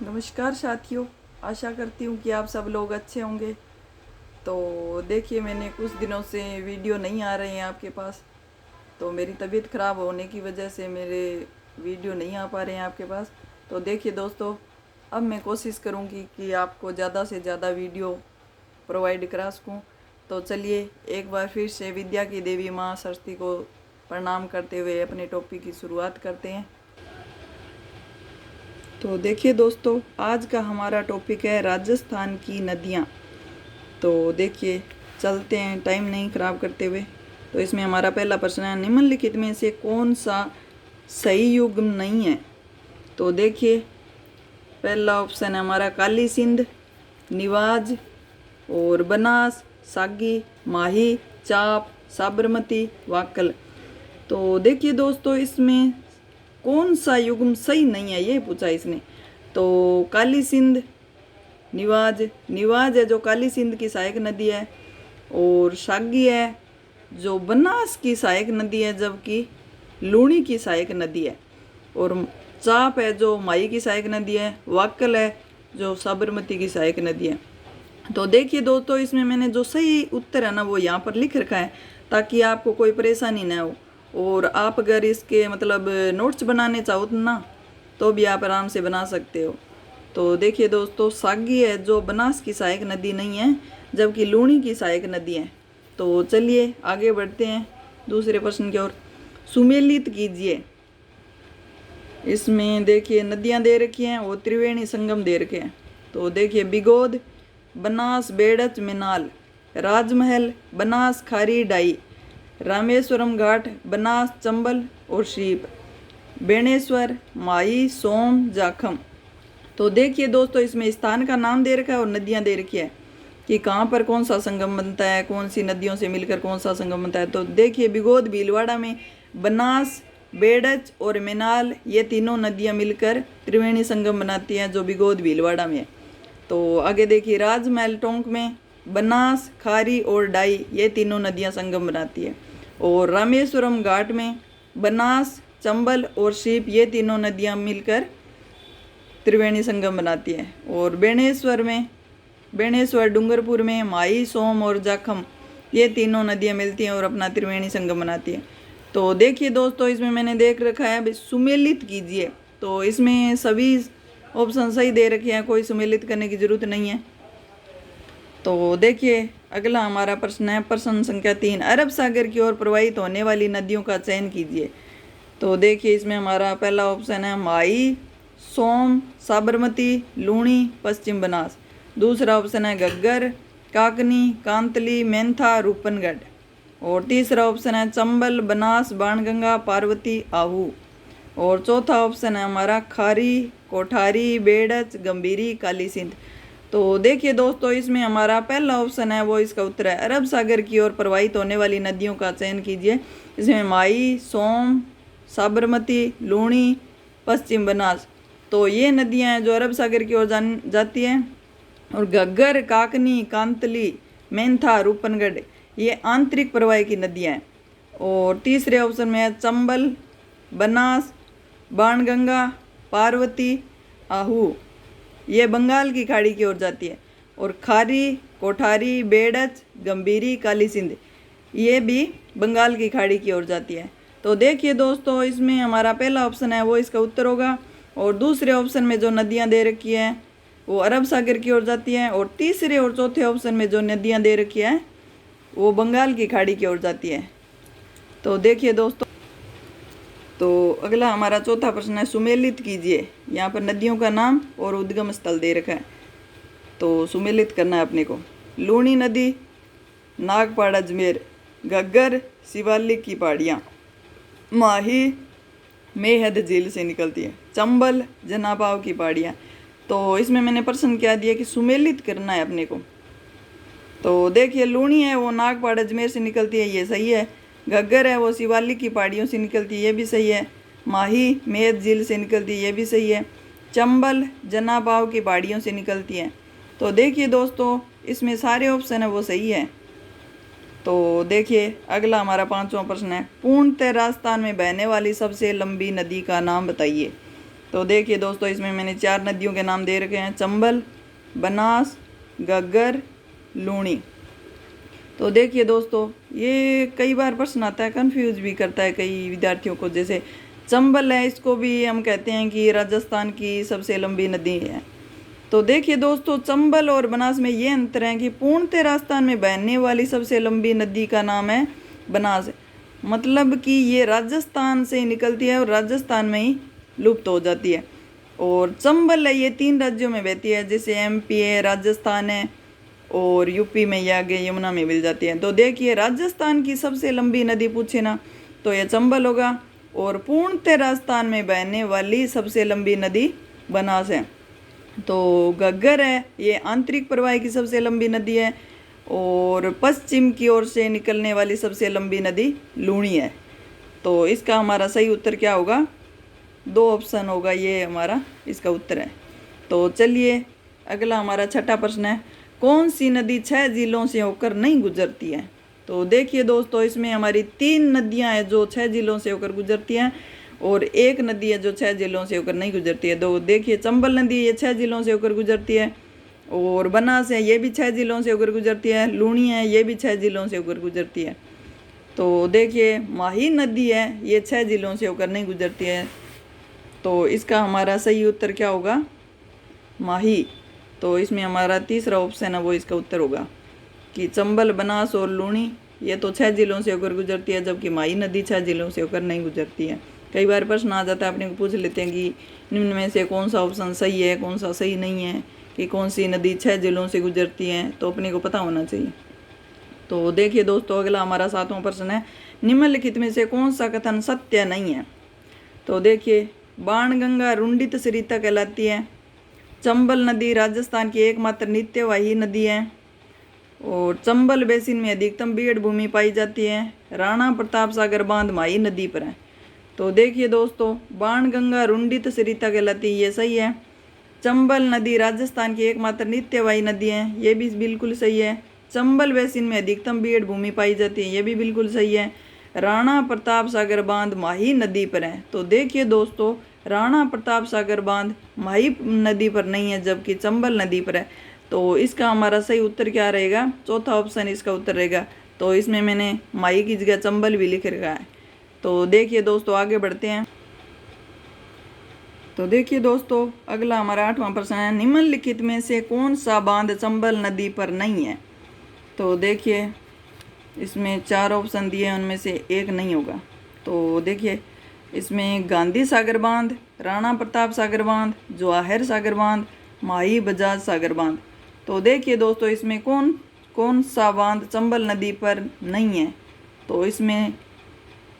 नमस्कार साथियों, आशा करती हूँ कि आप सब लोग अच्छे होंगे। तो देखिए, मैंने कुछ दिनों से वीडियो नहीं आ रहे हैं आपके पास। तो मेरी तबीयत ख़राब होने की वजह से मेरे वीडियो नहीं आ पा रहे हैं आपके पास। तो देखिए दोस्तों, अब मैं कोशिश करूँगी कि आपको ज़्यादा से ज़्यादा वीडियो प्रोवाइड करा सकूँ। तो चलिए एक बार फिर से विद्या की देवी माँ सरस्वती को प्रणाम करते हुए अपने टॉपिक की शुरुआत करते हैं। तो देखिए दोस्तों, आज का हमारा टॉपिक है राजस्थान की नदियाँ। तो देखिए, चलते हैं टाइम नहीं ख़राब करते हुए। तो इसमें हमारा पहला प्रश्न है, निम्नलिखित में से कौन सा सही युग्म नहीं है। तो देखिए, पहला ऑप्शन है हमारा काली सिंध, निवाज और बनास, सागी, माही, चाप, साबरमती, वाकल। तो देखिए दोस्तों, इसमें कौन सा युग्म सही नहीं है ये पूछा इसने। तो काली सिंध, निवाज है जो काली सिंध की सहायक नदी है, और सागी है जो बनास की सहायक नदी है जबकि लूणी की सहायक नदी है, और चाप है जो माई की सहायक नदी है, वाकल है जो साबरमती की सहायक नदी है। तो देखिए दोस्तों, इसमें मैंने जो सही उत्तर है ना वो यहाँ पर लिख रखा है ताकि आपको कोई परेशानी ना हो। और आप अगर इसके मतलब नोट्स बनाने चाहो तो भी आप आराम से बना सकते हो। तो देखिए दोस्तों, सागी है जो बनास की सहायक नदी नहीं है जबकि लूणी की सहायक नदी है। तो चलिए आगे बढ़ते हैं दूसरे प्रश्न की ओर। सुमेलित कीजिए। इसमें देखिए नदियाँ दे रखी हैं और त्रिवेणी संगम दे रखे हैं। तो देखिए, बिगोद, बनास, बेड़च, मिनाल, राजमहल, बनास, खारी, डाई, रामेश्वरम घाट, बनास, चंबल और शीप, बेणेश्वर, माई, सोम, जाखम। तो देखिए दोस्तों, इसमें स्थान का नाम दे रखा है और नदियाँ दे रखी है कि कहाँ पर कौन सा संगम बनता है, कौन सी नदियों से मिलकर कौन सा संगम बनता है। तो देखिए, बिगोद भीलवाड़ा में, बनास, बेड़च और मिनाल ये तीनों नदियाँ मिलकर त्रिवेणी संगम बनाती हैं जो बिगोद भीलवाड़ा में है। तो आगे देखिए, राजमहल टोंक में बनास, खारी और डाई ये तीनों नदियाँ संगम बनाती है, और रामेश्वरम घाट में बनास, चंबल और शीप ये तीनों नदियाँ मिलकर त्रिवेणी संगम बनाती है, और बेणेश्वर डूंगरपुर में माई, सोम और जाखम ये तीनों नदियाँ मिलती हैं और अपना त्रिवेणी संगम बनाती है। तो देखिए दोस्तों, इसमें मैंने देख रखा है अभी सुमेलित कीजिए। तो इसमें सभी ऑप्शन सही दे रखे हैं, कोई सुमेलित करने की जरूरत नहीं है। तो देखिए, अगला हमारा प्रश्न है प्रश्न संख्या 3, अरब सागर की ओर प्रवाहित होने वाली नदियों का चयन कीजिए। तो देखिए, इसमें हमारा पहला ऑप्शन है माई, सोम, साबरमती, लूणी, पश्चिम बनास। दूसरा ऑप्शन है घग्गर, काकनी, कांतली, मेंथा, रूपनगढ़। और तीसरा ऑप्शन है चंबल, बनास, बाणगंगा, पार्वती, आहू। और चौथा ऑप्शन है हमारा खारी, कोठारी, बेड़च, गंभीरी, काली सिंध। तो देखिए दोस्तों, इसमें हमारा पहला ऑप्शन है वो इसका उत्तर है, अरब सागर की ओर प्रवाहित होने वाली नदियों का चयन कीजिए। इसमें माई, सोम, साबरमती, लूणी, पश्चिम बनास। तो ये नदियाँ हैं जो अरब सागर की ओर जाती हैं, और घग्गर, काकनी, कांतली, मेंथा, रूपनगढ़ ये आंतरिक प्रवाह की नदियाँ हैं। और तीसरे ऑप्शन में है चंबल, बनास, बाणगंगा, पार्वती, आहू ये बंगाल की खाड़ी की ओर जाती है, और खारी, कोठारी, बेड़च, गंभीरी, काली सिंध ये भी बंगाल की खाड़ी की ओर जाती है। तो देखिए दोस्तों, इसमें हमारा पहला ऑप्शन है वो इसका उत्तर होगा, और दूसरे ऑप्शन में जो नदियां दे रखी हैं वो अरब सागर की ओर जाती हैं, और तीसरे और चौथे ऑप्शन में जो नदियां दे रखी हैं वो बंगाल की खाड़ी की ओर जाती है। तो देखिए दोस्तों, तो अगला हमारा चौथा प्रश्न है, सुमेलित कीजिए। यहाँ पर नदियों का नाम और उद्गम स्थल दे रखा है, तो सुमेलित करना है अपने को। लूणी नदी, नागपाड़ा, अजमेर, घग्गर, शिवालिक की पहाड़ियाँ, माही मेहद झील से निकलती है, चंबल, जनाबाव की पहाड़ियाँ। तो इसमें मैंने प्रश्न क्या दिया कि सुमेलित करना है अपने को। तो देखिए, लूणी है वो नागपाड़ा, अजमेर से निकलती है, ये सही है। घग्गर है वो शिवालिक की पहाड़ियों से निकलती है, ये भी सही है। माही मेद झील से निकलती है, ये भी सही है। चंबल जनाबाव की पहाड़ियों से निकलती है। तो देखिए दोस्तों, इसमें सारे ऑप्शन है वो सही है। तो देखिए, अगला हमारा पांचवा प्रश्न है, पूर्णतः राजस्थान में बहने वाली सबसे लंबी नदी का नाम बताइए। तो देखिए दोस्तों, इसमें मैंने 4 नदियों के नाम दे रखे हैं, चंबल, बनास, घग्गर, लूणी। तो देखिए दोस्तों, ये कई बार प्रश्न आता है, कंफ्यूज भी करता है कई विद्यार्थियों को। जैसे चंबल है, इसको भी हम कहते हैं कि राजस्थान की सबसे लंबी नदी है। तो देखिए दोस्तों, चंबल और बनास में ये अंतर है कि पूर्णतः राजस्थान में बहने वाली सबसे लंबी नदी का नाम है बनास, मतलब कि ये राजस्थान से निकलती है और राजस्थान में ही लुप्त हो जाती है। और चंबल है, ये 3 राज्यों में बहती है, जैसे MP है, राजस्थान है और UP में, ये आगे यमुना में मिल जाती है। तो देखिए, राजस्थान की सबसे लंबी नदी पूछे ना तो ये चंबल होगा, और पूर्णतः राजस्थान में बहने वाली सबसे लंबी नदी बनास है। तो घग्गर है, ये आंतरिक प्रवाह की सबसे लंबी नदी है, और पश्चिम की ओर से निकलने वाली सबसे लंबी नदी लूणी है। तो इसका हमारा सही उत्तर क्या होगा? 2 ऑप्शन होगा, ये हमारा इसका उत्तर है। तो चलिए, अगला हमारा छठा प्रश्न है, कौन सी नदी 6 जिलों से होकर नहीं गुजरती है? तो देखिए दोस्तों, इसमें हमारी 3 नदियां हैं जो 6 जिलों से होकर गुजरती हैं, और 1 नदी है जो 6 जिलों से होकर नहीं गुजरती है। तो देखिए, चंबल नदी ये 6 जिलों से होकर गुजरती है, और बनास है, ये भी 6 जिलों से होकर गुजरती है, लूणी है, ये भी 6 जिलों से होकर गुजरती है। तो देखिए, माही नदी है, ये 6 जिलों से होकर नहीं गुजरती है। तो इसका हमारा सही उत्तर क्या होगा? माही। तो इसमें हमारा तीसरा ऑप्शन है वो इसका उत्तर होगा कि चंबल, बनास और लूणी ये तो 6 जिलों से होकर गुजरती है, जबकि माही नदी 6 जिलों से होकर नहीं गुजरती है। कई बार प्रश्न आ जाता है, अपने को पूछ लेते हैं कि निम्न में से कौन सा ऑप्शन सही है, कौन सा सही नहीं है, कि कौन सी नदी 6 जिलों से गुजरती है, तो अपने को पता होना चाहिए। तो देखिए दोस्तों, अगला हमारा 7वां प्रश्न है, निम्नलिखित में से कौन सा कथन सत्य नहीं है? तो देखिए, बाणगंगा रुंडित सरिता कहलाती है, चंबल नदी राजस्थान की एकमात्र नित्यवाही नदी है, और चंबल बेसिन में अधिकतम बीड़ भूमि पाई जाती है, राणा प्रताप सागर बांध माही नदी पर है। तो देखिए दोस्तों, बाणगंगा रुंडित सरिता कहलाती है, ये सही है। चंबल नदी राजस्थान की एकमात्र नित्यवाही नदी है, ये भी बिल्कुल सही है। चंबल बेसिन में अधिकतम बीड़ भूमि पाई जाती है, ये भी बिल्कुल सही है। राणा प्रताप सागर बांध माही नदी पर है। तो देखिए दोस्तों, राणा प्रताप सागर बांध माही नदी पर नहीं है, जबकि चंबल नदी पर है। तो इसका हमारा सही उत्तर क्या रहेगा? चौथा ऑप्शन इसका उत्तर रहेगा। तो इसमें मैंने माही की जगह चंबल भी लिख रखा है। तो देखिए दोस्तों, आगे बढ़ते हैं। तो देखिए दोस्तों, अगला हमारा 8वां प्रश्न है, निम्नलिखित में से कौन सा बांध चंबल नदी पर नहीं है? तो देखिए, इसमें 4 ऑप्शन दिए हैं, उनमें से एक नहीं होगा। तो देखिए, इसमें गांधी सागर बांध, राणा प्रताप सागर बांध, जवाहर सागर बांध, माही बजाज सागर बांध। तो देखिए दोस्तों, इसमें कौन सा बांध चंबल नदी पर नहीं है? तो इसमें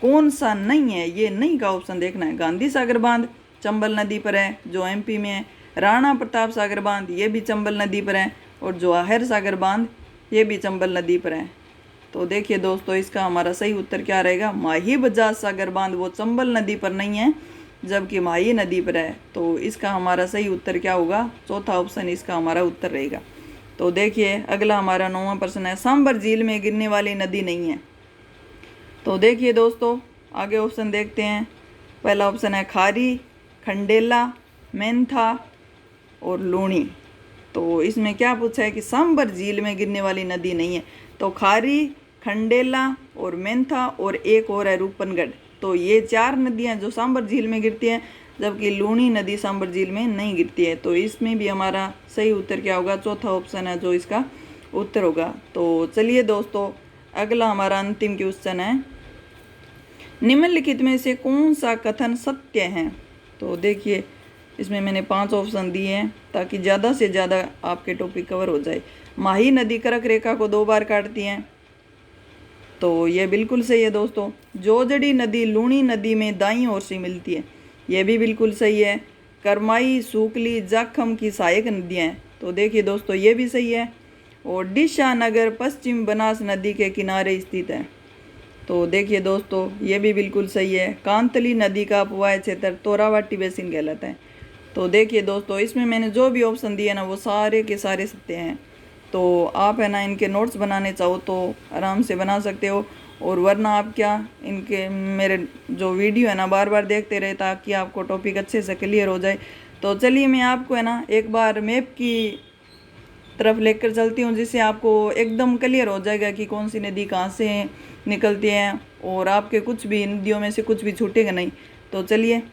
कौन सा नहीं है, ये नहीं का ऑप्शन देखना है। गांधी सागर बांध चंबल नदी पर है, जो MP में है। राणा प्रताप सागर बांध ये भी चंबल नदी पर है, और जवाहर सागर बांध ये भी चंबल नदी पर है। तो देखिए दोस्तों, इसका हमारा सही उत्तर क्या रहेगा? माही बजाज सागर बांध वो चंबल नदी पर नहीं है, जबकि माही नदी पर है। तो इसका हमारा सही उत्तर क्या होगा? चौथा ऑप्शन इसका हमारा उत्तर रहेगा। तो देखिए, अगला हमारा 9वां प्रश्न है, सांबर झील में गिरने वाली नदी नहीं है। तो देखिए दोस्तों, आगे ऑप्शन देखते हैं। पहला ऑप्शन है खारी, खंडेला, मेंथा और लूणी। तो इसमें क्या पूछा है कि सांबर झील में गिरने वाली नदी नहीं है। तो खारी, खंडेला और मेंथा और एक और है रूपनगढ़। तो ये 4 नदियां जो सांबर झील में गिरती हैं, जबकि लूणी नदी सांबर झील में नहीं गिरती है। तो इसमें भी हमारा सही उत्तर क्या होगा? चौथा ऑप्शन है जो इसका उत्तर होगा। तो चलिए दोस्तों, अगला हमारा अंतिम क्वेश्चन है, निम्नलिखित में से कौन सा कथन सत्य है? तो देखिए, इसमें मैंने 5 ऑप्शन दिए हैं ताकि ज़्यादा से ज़्यादा आपके टॉपिक कवर हो जाए। माही नदी कर्क रेखा को 2 बार काटती हैं, तो ये बिल्कुल सही है दोस्तों। जोजड़ी नदी लूणी नदी में दाईं ओर से मिलती है, ये भी बिल्कुल सही है। करमाई, सूकली, जाखम की सहायक नदियाँ हैं, तो देखिए दोस्तों ये भी सही है। और डिशा नगर पश्चिम बनास नदी के किनारे स्थित है, तो देखिए दोस्तों ये भी बिल्कुल सही है। कांतली नदी का अपवाह क्षेत्र तोरावाटी बेसिन कहलाता है। तो देखिए दोस्तों, इसमें मैंने जो भी ऑप्शन दिए ना वो सारे के सारे सत्य हैं। तो आप है ना इनके नोट्स बनाने चाहो तो आराम से बना सकते हो, और वरना आप क्या इनके मेरे जो वीडियो है ना बार बार देखते रहे ताकि आपको टॉपिक अच्छे से क्लियर हो जाए। तो चलिए मैं आपको है ना एक बार मैप की तरफ लेकर चलती हूँ, जिससे आपको एकदम क्लियर हो जाएगा कि कौन सी नदी कहाँ से निकलती है और आपके कुछ भी नदियों में से कुछ भी छूटेगा नहीं। तो चलिए